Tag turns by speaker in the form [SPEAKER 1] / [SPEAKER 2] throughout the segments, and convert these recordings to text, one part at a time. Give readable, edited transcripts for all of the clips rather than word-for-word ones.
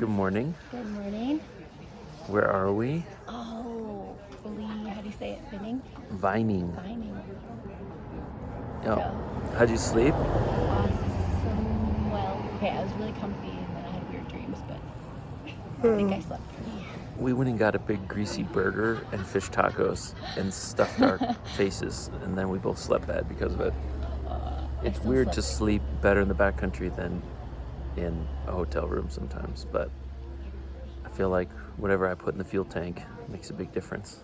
[SPEAKER 1] Good morning.
[SPEAKER 2] Good morning.
[SPEAKER 1] Where are we?
[SPEAKER 2] Oh, how do you say it?
[SPEAKER 1] Vining.
[SPEAKER 2] Vining.
[SPEAKER 1] Oh.
[SPEAKER 2] So,
[SPEAKER 1] How'd you sleep?
[SPEAKER 2] awesome. Well, okay, I was really comfy and then I had weird dreams, but I think I slept pretty.
[SPEAKER 1] We went and got a big greasy burger and fish tacos and stuffed our faces, and then we both slept bad because of it. It's
[SPEAKER 2] still
[SPEAKER 1] weird
[SPEAKER 2] slept.
[SPEAKER 1] to sleep better in the backcountry than in a hotel room sometimes, but I feel like whatever I put in the fuel tank makes a big difference.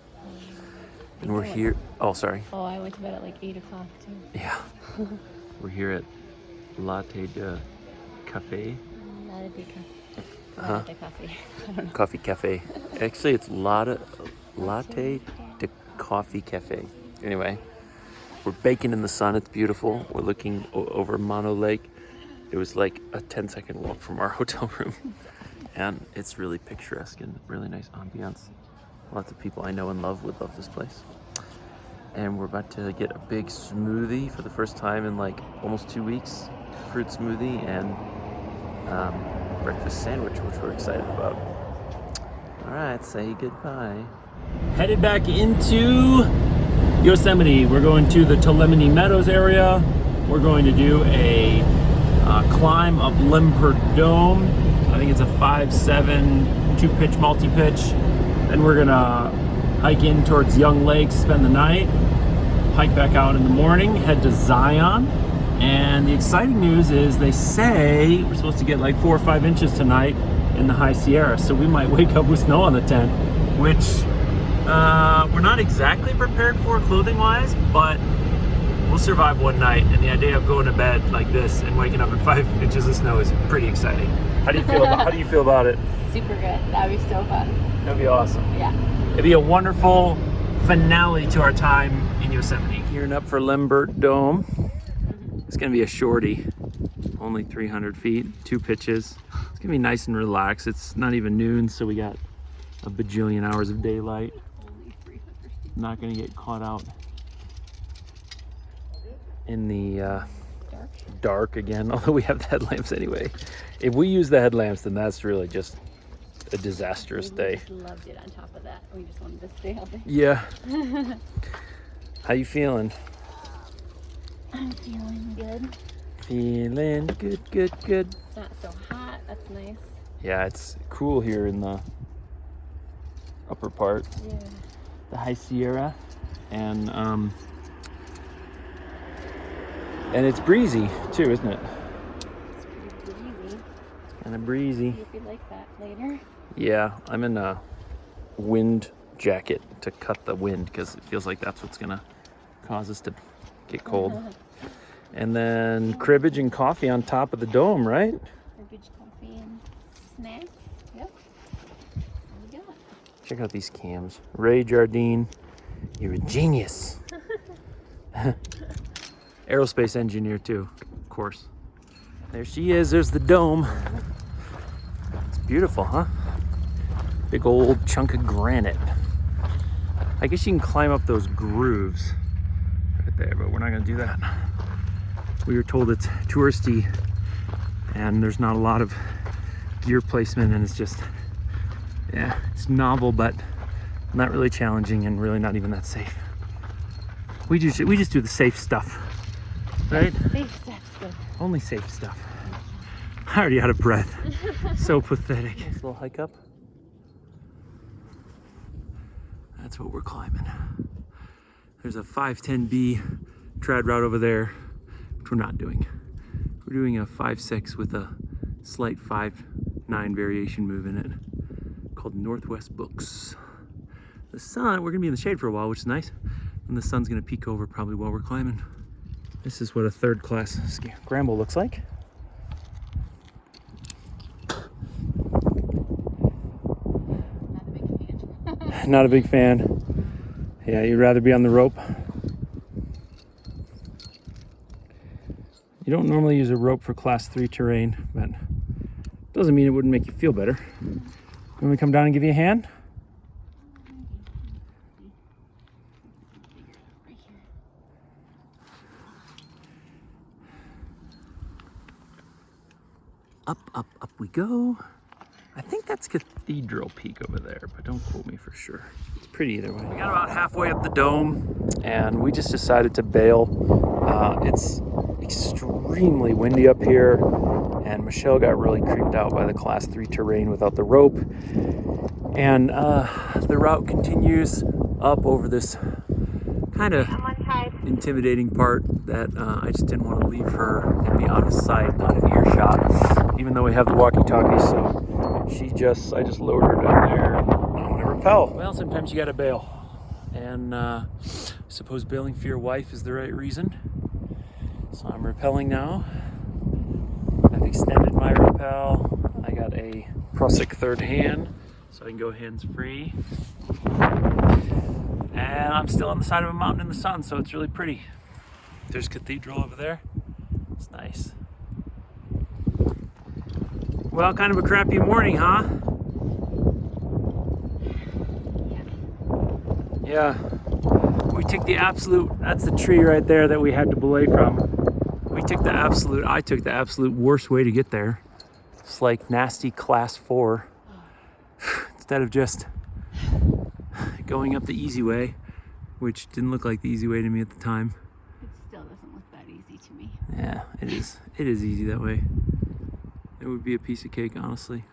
[SPEAKER 1] And we're here. Oh, sorry.
[SPEAKER 2] Oh, I went to bed at like 8 o'clock too.
[SPEAKER 1] Yeah. We're here at Latte de Cafe.
[SPEAKER 2] Latte de Cafe.
[SPEAKER 1] Uh-huh.
[SPEAKER 2] Latte de Coffee. I don't know.
[SPEAKER 1] Coffee Cafe. Actually, it's Latte de Coffee Cafe. Anyway, we're baking in the sun. It's beautiful. We're looking over Mono Lake. It was like a 10-second walk from our hotel room. And it's really picturesque and really nice ambiance. Lots of people I know and love would love this place. And we're about to get a big smoothie for the first time in like almost 2 weeks. Fruit smoothie and breakfast sandwich, which we're excited about. All right, say goodbye. Headed back into Yosemite. We're going to the Tuolumne Meadows area. We're going to do a climb up Lembert Dome. I think it's a 5-7 2-pitch multi-pitch. Then we're gonna hike in towards Young Lake, spend the night, hike back out in the morning, head to Zion. And the exciting news is they say we're supposed to get like 4 or 5 inches tonight in the High Sierra, so we might wake up with snow on the tent, which we're not exactly prepared for clothing-wise, but we'll survive one night. And the idea of going to bed like this and waking up in 5 inches of snow is pretty exciting. How do you feel about it?
[SPEAKER 2] Super good. That'd be so fun.
[SPEAKER 1] That'd be awesome.
[SPEAKER 2] Yeah.
[SPEAKER 1] It'd be a wonderful finale to our time in Yosemite. Gearing up for Lembert Dome. It's gonna be a shorty, only 300 feet, 2 pitches. It's gonna be nice and relaxed. It's not even noon, so we got a bajillion hours of daylight.
[SPEAKER 2] Only 300.
[SPEAKER 1] Not gonna get caught out in the dark again, although we have the headlamps anyway. If we use the headlamps, then that's really just a disastrous day.
[SPEAKER 2] We just loved it on top of that. We just wanted to stay out there.
[SPEAKER 1] Yeah. How you feeling?
[SPEAKER 2] I'm feeling good.
[SPEAKER 1] Feeling good.
[SPEAKER 2] It's not so hot. That's nice.
[SPEAKER 1] Yeah, it's cool here in the upper part,
[SPEAKER 2] Yeah.
[SPEAKER 1] the High Sierra, and it's breezy too, isn't it?
[SPEAKER 2] It's pretty breezy.
[SPEAKER 1] Kind of breezy.
[SPEAKER 2] See if you like that later.
[SPEAKER 1] Yeah, I'm in a wind jacket to cut the wind because it feels like that's what's gonna cause us to get cold. And then cribbage and coffee on top of the dome, right?
[SPEAKER 2] Cribbage, coffee, and snacks. Yep. There we go.
[SPEAKER 1] Check out these cams. Ray Jardine, you're a genius. Aerospace engineer too, of course. There she is, there's the dome. It's beautiful, huh? Big old chunk of granite. I guess you can climb up those grooves right there, but we're not gonna do that. We were told it's touristy and there's not a lot of gear placement, and it's just, yeah, it's novel, but not really challenging and really not even that safe. We just do the safe stuff, right?
[SPEAKER 2] Safe steps, good.
[SPEAKER 1] Only safe stuff. I'm already out of breath. So pathetic. Nice little hike up. That's what we're climbing. There's a 510B trad route over there, which we're not doing. We're doing a 5.6 with a slight 5.9 variation move in it called Northwest Books. The sun, we're gonna be in the shade for a while, which is nice. And the sun's gonna peek over probably while we're climbing. This is what a third class scramble looks like.
[SPEAKER 2] Not a big fan.
[SPEAKER 1] Not a big fan. Yeah, you'd rather be on the rope. You don't normally use a rope for class 3 terrain, but doesn't mean it wouldn't make you feel better. You want me to come down and give you a hand? Up we go. I think that's Cathedral Peak over there, but don't quote me for sure. It's pretty either way. We got about halfway up the dome and we just decided to bail. It's extremely windy up here and Michelle got really creeped out by the class 3 terrain without the rope. And the route continues up over this kind of intimidating part that I just didn't want to leave her and be out of sight, out of earshot, even though we have the walkie-talkie. So I just lowered her down there and I'm gonna rappel. Well, sometimes you gotta bail. And I suppose bailing for your wife is the right reason. So I'm rappelling now. I've extended my rappel. I got a Prusik third hand, so I can go hands-free. And I'm still on the side of a mountain in the sun, so it's really pretty. There's Cathedral over there. It's nice. Well, kind of a crappy morning, huh? Yeah. We took the absolute, that's the tree right there that we had to belay from. I took the absolute worst way to get there. It's like nasty class 4. Instead of just going up the easy way, which didn't look like the easy way to me at the time.
[SPEAKER 2] It still doesn't look that easy to me.
[SPEAKER 1] Yeah, it is. It is easy that way. It would be a piece of cake, honestly.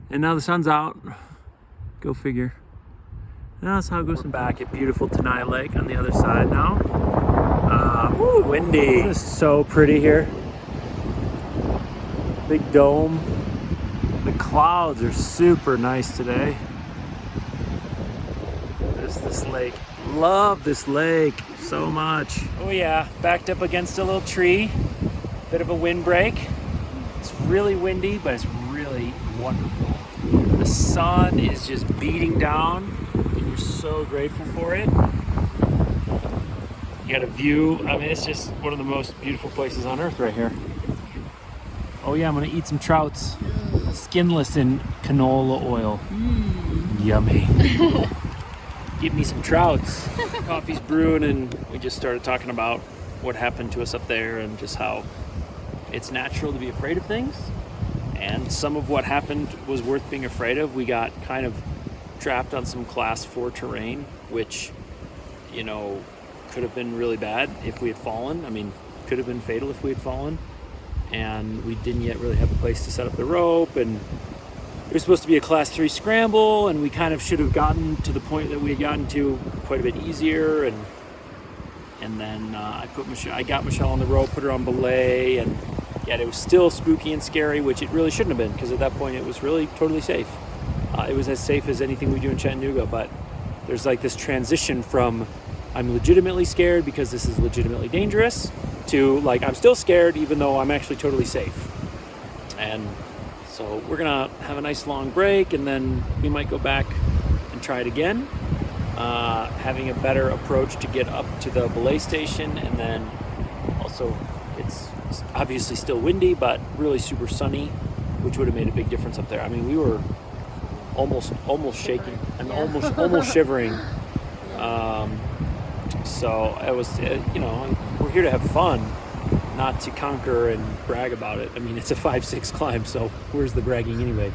[SPEAKER 1] And now the sun's out. Go figure. Now that's how it goes. We're back at beautiful Tenaya Lake on the other side now. Woo, windy. It's so pretty here. Big dome. The clouds are super nice today. There's this lake. Love this lake so much. Oh yeah, backed up against a little tree. Bit of a windbreak. It's really windy, but it's really wonderful. The sun is just beating down, and you're so grateful for it. You got a view. I mean, it's just one of the most beautiful places on earth right here. Oh yeah, I'm gonna eat some trouts. Skinless in canola oil. Yummy. Give me some trouts. Coffee's brewing and we just started talking about what happened to us up there and just how it's natural to be afraid of things. And some of what happened was worth being afraid of. We got kind of trapped on some class 4 terrain, which, you know, could have been really bad if we had fallen. I mean, could have been fatal if we had fallen. And we didn't yet really have a place to set up the rope, and it was supposed to be a class 3 scramble, and we kind of should have gotten to the point that we had gotten to quite a bit easier, and then I got Michelle on the rope, put her on belay, and yet it was still spooky and scary, which it really shouldn't have been, because at that point it was really totally safe. It was as safe as anything we do in Chattanooga, but there's like this transition from I'm legitimately scared because this is legitimately dangerous to like I'm still scared even though I'm actually totally safe. And so we're gonna have a nice long break and then we might go back and try it again, having a better approach to get up to the belay station. And then also it's obviously still windy but really super sunny, which would have made a big difference up there. I mean, we were almost shaking and almost shivering. So it was, you know, we're here to have fun, not to conquer and brag about it. I mean, it's a 5-6 climb, so where's the bragging anyway?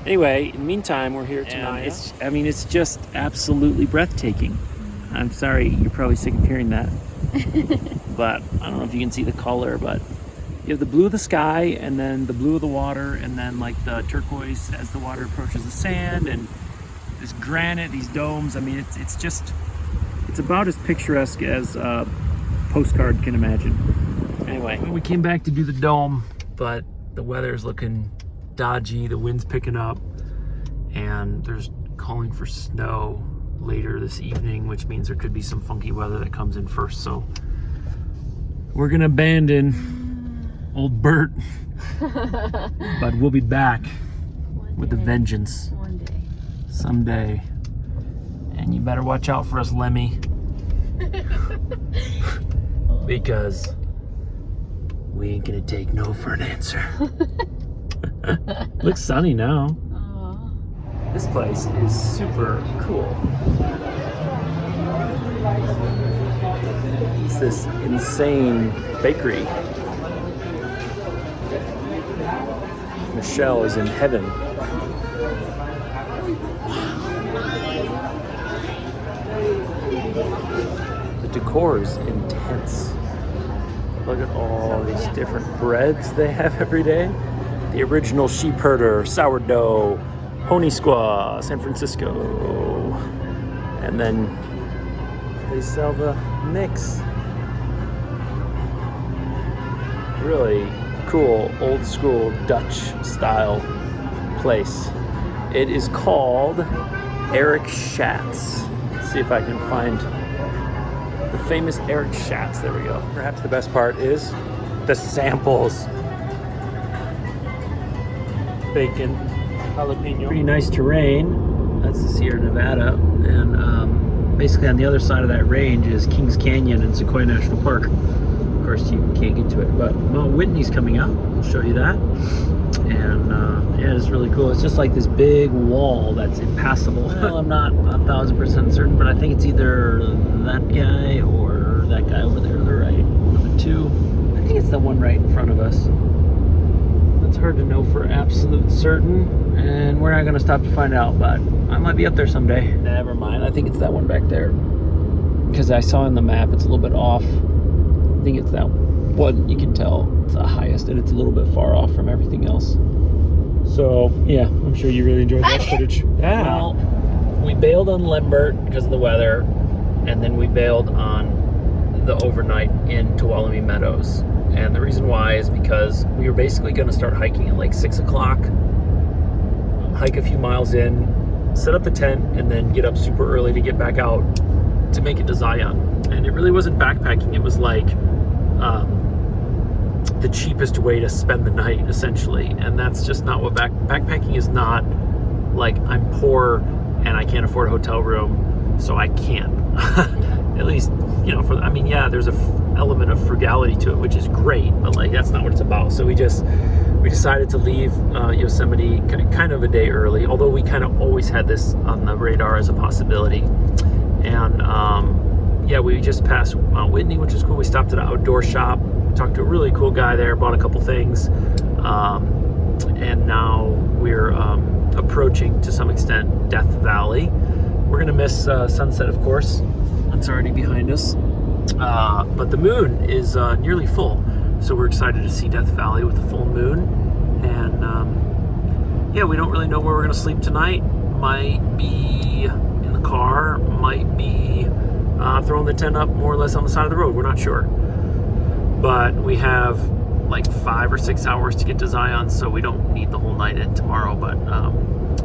[SPEAKER 1] Anyway, in the meantime, we're here tonight. It's just absolutely breathtaking. I'm sorry, you're probably sick of hearing that. But I don't know if you can see the color, but you have the blue of the sky and then the blue of the water and then like the turquoise as the water approaches the sand and this granite, these domes. I mean, it's about as picturesque as a postcard can imagine. Anyway, we came back to do the dome, but the weather's looking dodgy, the wind's picking up, and there's calling for snow later this evening, which means there could be some funky weather that comes in first. So we're gonna abandon old Bert, but we'll be back with a vengeance.
[SPEAKER 2] One day.
[SPEAKER 1] Someday. And you better watch out for us, Lemmy. Because we ain't gonna take no for an answer. Looks sunny now.
[SPEAKER 2] Aww.
[SPEAKER 1] This place is super cool. It's this insane bakery. Michelle is in heaven. The decor is intense. Look at all these different breads they have every day. The original sheep herder, sourdough, honey squaw, San Francisco. And then they sell the mix. Really cool, old school Dutch style place. It is called Eric Schatz. Let's see if I can find the famous Eric Schatz. There we go. Perhaps the best part is the samples. Bacon, jalapeno. Pretty nice terrain. That's the Sierra Nevada. And basically on the other side of that range is Kings Canyon and Sequoia National Park. Of course, you can't get to it, but Mount Whitney's coming up. I'll show you that. And yeah, it's really cool. It's just like this big wall that's impassable. Well, I'm not 1,000% certain, but I think it's either that guy or that guy over there to the right. One of the two. I think it's the one right in front of us. It's hard to know for absolute certain, and we're not going to stop to find out, but I might be up there someday. Never mind. I think it's that one back there. Because I saw on the map it's a little bit off. I think it's that one. You can tell it's the highest, and it's a little bit far off from everything else. So, yeah, I'm sure you really enjoyed that footage. Yeah. Well, we bailed on Lembert because of the weather, and then we bailed on the overnight in Tuolumne Meadows. And the reason why is because we were basically going to start hiking at like 6 o'clock, hike a few miles in, set up the tent, and then get up super early to get back out to make it to Zion. And it really wasn't backpacking. It was like the cheapest way to spend the night, essentially. And that's just not what backpacking is. Not like I'm poor and I can't afford a hotel room, so I can't. At least, you know, yeah, there's a element of frugality to it, which is great, but like that's not what it's about. So we decided to leave Yosemite kind of a day early, although we kind of always had this on the radar as a possibility. And yeah, we just passed Mount Whitney, which is cool. We stopped at an outdoor shop, talked to a really cool guy there, bought a couple things, and now we're approaching, to some extent, Death Valley. We're gonna miss sunset, of course. It's already behind us, but the moon is nearly full, so we're excited to see Death Valley with the full moon. And yeah, we don't really know where we're gonna sleep tonight. Might be in the car, might be throwing the tent up more or less on the side of the road. We're not sure, but we have like 5 or 6 hours to get to Zion, so we don't need the whole night in tomorrow. But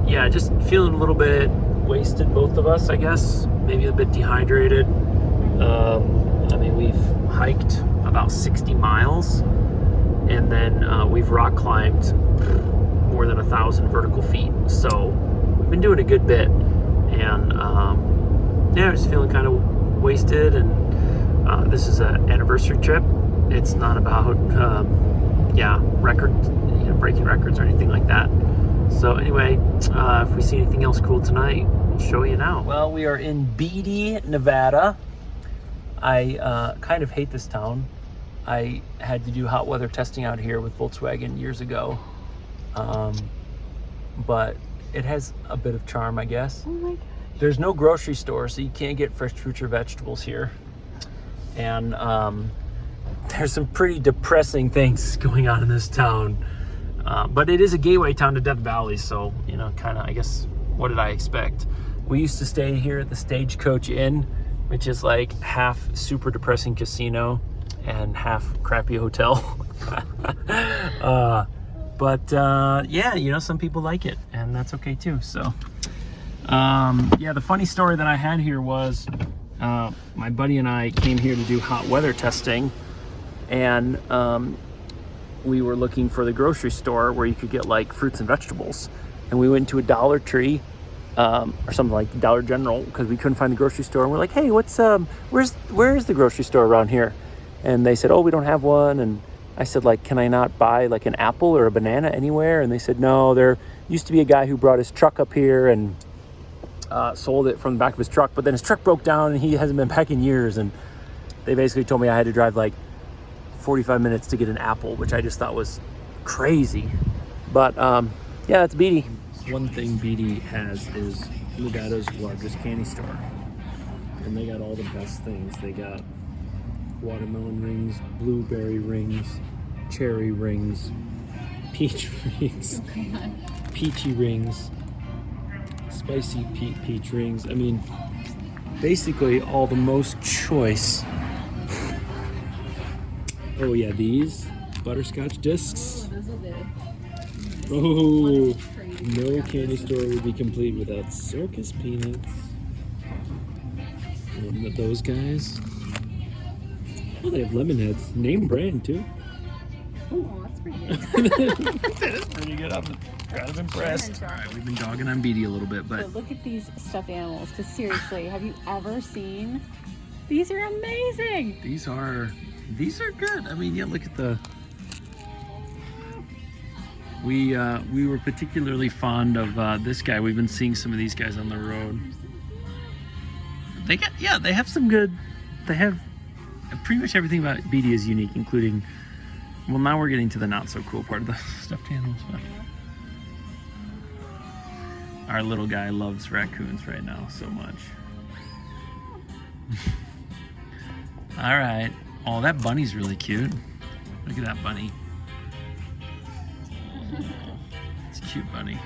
[SPEAKER 1] yeah, just feeling a little bit wasted, both of us, I guess. Maybe a bit dehydrated. I mean, we've hiked about 60 miles, and then we've rock climbed more than 1,000 vertical feet. So we've been doing a good bit, and yeah, just feeling kind of wasted. And this is an anniversary trip. It's not about yeah, breaking records or anything like that. So anyway, if we see anything else cool tonight, we'll show you now. Well, we are in Beatty, Nevada. I kind of hate this town. I had to do hot weather testing out here with Volkswagen years ago. But it has a bit of charm, I guess. Oh my gosh. There's no grocery store, so you can't get fresh fruits or vegetables here. And there's some pretty depressing things going on in this town. But it is a gateway town to Death Valley, so, you know, kind of, I guess, what did I expect? We used to stay here at the Stagecoach Inn, which is like half super depressing casino and half crappy hotel. But yeah, you know, some people like it, and that's okay too. So yeah, the funny story that I had here was my buddy and I came here to do hot weather testing, and we were looking for the grocery store where you could get like fruits and vegetables, and we went to a Dollar Tree or something like Dollar General because we couldn't find the grocery store. And we're like, hey, what's where's the grocery store around here? And they said, oh, we don't have one. And I said, like, can I not buy like an apple or a banana anywhere? And they said, no, there used to be a guy who brought his truck up here and sold it from the back of his truck, but then his truck broke down and he hasn't been back in years. And they basically told me I had to drive like 45 minutes to get an apple, which I just thought was crazy. But yeah, that's Beatty. One thing Beatty has is Nevada's largest candy store. And they got all the best things. They got watermelon rings, blueberry rings, cherry rings, peach rings, peachy rings, spicy peach rings. I mean, basically all the most choice. Oh yeah, these butterscotch discs.
[SPEAKER 2] Those are the
[SPEAKER 1] Oh, no candy store would be complete without circus peanuts. Looking at those guys. Oh, they have lemon heads. Name brand too.
[SPEAKER 2] Oh, that's pretty good.
[SPEAKER 1] That is pretty good. I'm kind of impressed. All right, we've been dogging on Beatty a little bit, but
[SPEAKER 2] But look at these stuffed animals, because seriously, have you ever seen? These are amazing.
[SPEAKER 1] these are good. I mean, yeah, look at the. We were particularly fond of this guy. We've been seeing some of these guys on the road. They have some good. They have pretty much everything about Beatty is unique, including. Well, now we're getting to the not so cool part of the stuffed animals. But our little guy loves raccoons right now so much. All right. Oh, that bunny's really cute. Look at that bunny. It's a cute bunny.